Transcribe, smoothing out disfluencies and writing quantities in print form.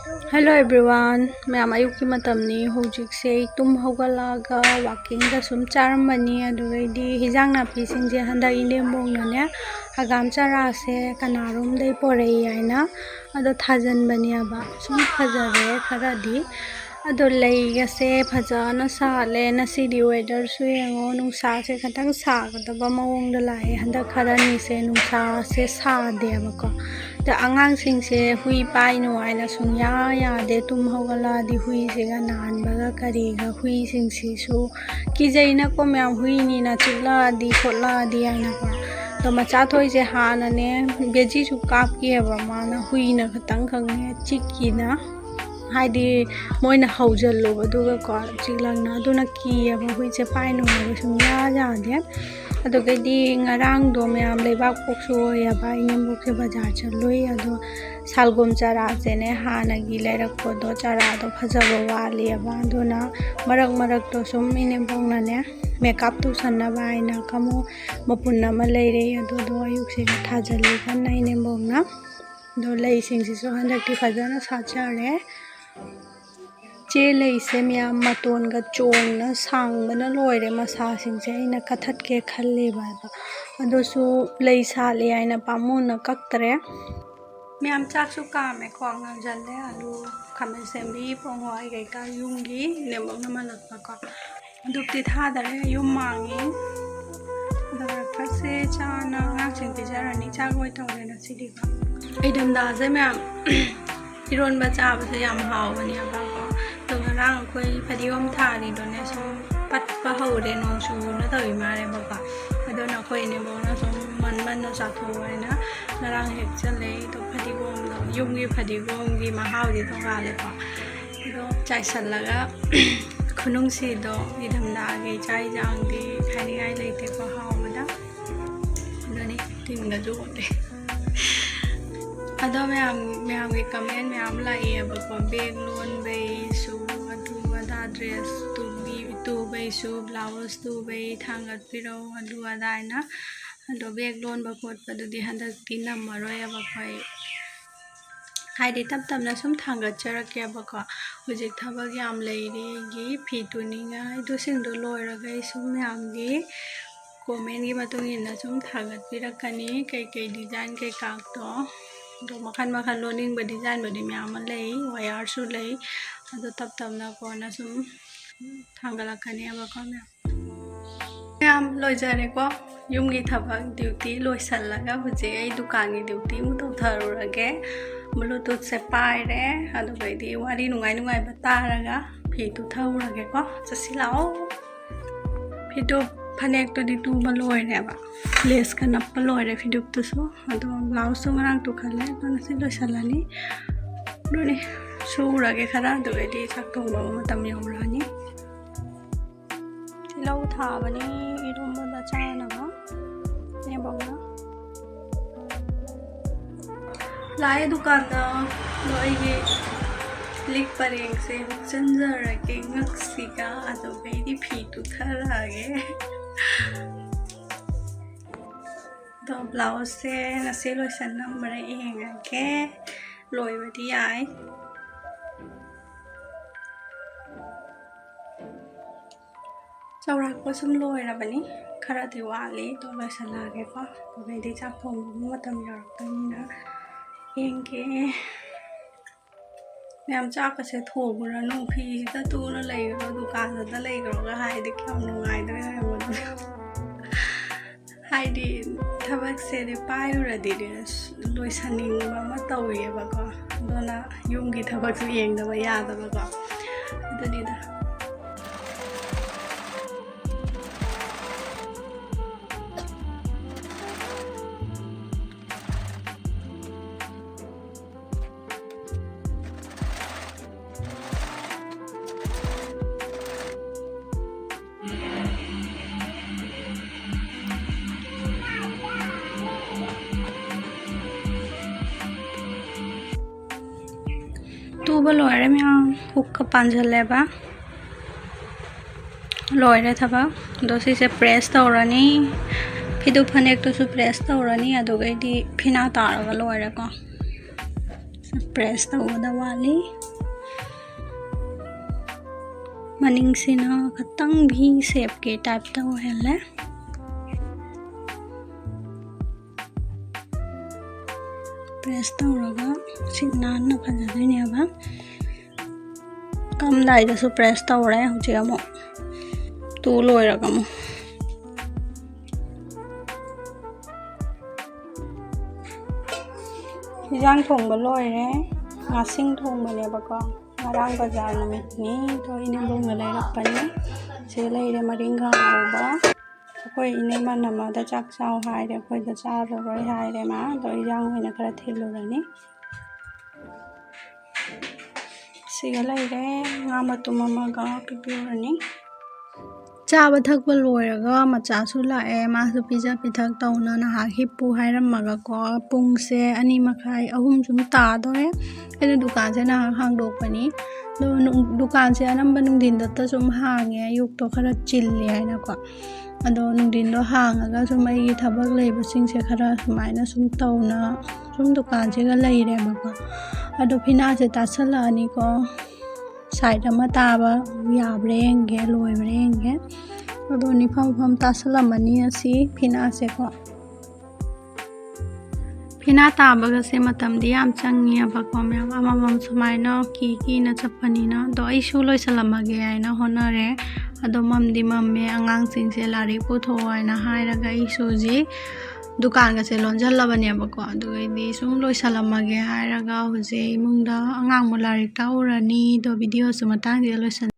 Hello everyone, मैं ayuki matamni hojikse tum hogalaga walking da sum charamani adugaidi hinjang napi singje handa inembong nane hagam chara se kanarum dei porei aina ado thajan bani aba sum phajare kharadi ado leiga se phajana sale nasidi weather su yengo nungsa se khatang sagadaba mawong da lai handa kharani se nungsa se sade abako da angang singse hui pai no aina sungya ya de tum hogala di hui se ga nan baga kari ga hui singsi su kijaina ko myam hui ni na chula di khotla di aina ko to macha thoi se hana ne beji su kap ki ba mana hui na khatang khang ne chiki na haidi moina haujallo aduga ko chilangna aduna ki aba hui che pai no ga sungya ya de adugadi ngarang do myam lebak pokso ya ba inyam ke bazar chaloi ado salgom chara jene hana gi lerak ko do chara do phajaba wali aba aduna marak to sum ine bongna ne makeup tu sanna ba ina kamu mapunna ma leire ado do ayuk se thajali kan nai ne bongna do lei sing si so handak ti phajana sachare che lei se myam maton ga chong na sang bana loire masa sing se ina kathat ke khalle ba ado su lei sa le aina pamu na kaktre myam chak su ka me khwang ngam jan le alu khamen sembi pongoi ge ka yungi nemok na malak pa ko dupti tha dare yum mangi da phase chana ngak sing ti jarani chagoi tawle na sidi ba idam da je myam iron ba cha ba se yam haw bani ba ko to ngarang khoi phadiom tha ni do ne so pat pa ho de no su na tawi ma re ba ka ado na khoi ne bo na so man na sa tho ai na ngarang hek chale to phadibom do yungi phadibom gi ma haw di to ga le ba do chai sal la ga khunung si do idam da ge chai jang di khani ai le te ko haw ma da do ni tin ga jo de ado myam ge comment myam la e ba ko bag lon be su adu ada dress tu be su blouse tu be thangat piro adu ada na ado bag lon ba khot pa du di handa tin na maroi ba khoi haidi tap na sum thangat chara ke ba ko hujik thabag yam leire gi phi tu ni nga du sing do loira ga sum myam gi comment gi matung ina sum thangat pirakani kai design kai kak to do makan loning ba design ba di myam lei wire su lei ado tap na ko na sum thangala kani aba ko myam loi jare ko yum gi thabak duty loi sal laga huje ai dukan gi duty mu to tharu rage bluetooth se pai re ado bai di wari nungai ba taraga phi tu thau rage ko chasilao phi tu phanek to di tu ba loi re ba les ka nap pa loi re phi dup tu so ado blouse so ngarang tu khale to na se loi salani do ni su rage khara do bai di chak thong ba matam yorani lau tha bani irum ba cha na ba ne bongna lai dukan da loi ge lik pareng se chanjara ke ngaksika ado bai di phi tu thara ge do blouse se na se loi san number eng ke loi ba di ai chawra ko sum loi ra bani khara ti wali to loi sala ge ko to bai di chak thong mu matam yor ta ni na eng ke myam chak ka se tho bu ra no phi ta tu na lei ro dukan da lei ro ga hai de kyam nungai da mo hai di thabak se de pai ra di de loi saning ba ma tawi ba ko do na yung gi thabak su yeng da ba ya da ba ko da ni da tu ba loire myam hook ka panjale ba loire thaba do si se press tawrani phidu phanek tu su press tawrani adugai di phina taraga loire ko press tawada wali maning sina katang bhi shape ke type ta ohele press tawraga sinna na phajadine aba kam dai da su press tawre huje amo tu loiraga mo hinjang thongba loire ngasing thongba ba ko ngarang bazar namit ni to ine bong la lakpani se leire maringa hoba koi ine manama da chak chau haire koi da cha roi haire ma to hinjang hoina kara thilurani siga leire nga matum amaga pipurani चाबा थकबा लोयरगा मचासु लाए मासु pizza पिथक तौना नहा हिप्पु हाइरम्मगा को पुंगसे 2:30 3 सुम तादोरे एने दुकान से नहा हांगदोकपनी दुकान से अनंबा नुंदिनदता सुम हांगे अयुक्तो खरा चिल्ले हाइना को अदो नुंदिनो हांगागा सुम अइगी थबक लेबसिंगसे खरा सुमाइना सुम तौना सुम दुकान से गा लेइरेबा अदो फिना से तासलानी को साइड अमा ताबा याब्रेंगे लोइब्रेंगे अदो निफम तासलामनी असि फिना से को फिना ताबगा से मतमदी याम चंगी अबको मैम अमम सुमाइना की ना चपनीना दो आइसु लोइसलमगे आइना होनरे अदो ममदी मम्मे अंगांग सिंगसे लारी पुथो आइना हाइरगा इसुजी दुकान का से लोंजल्लबने बको अदुगैदी सुम लोइसलमगे हाइरगा हुजे इमुंगदा अंगांग मो लारिक ताउरनी दो वीडियो सुमतांग जे लोइसन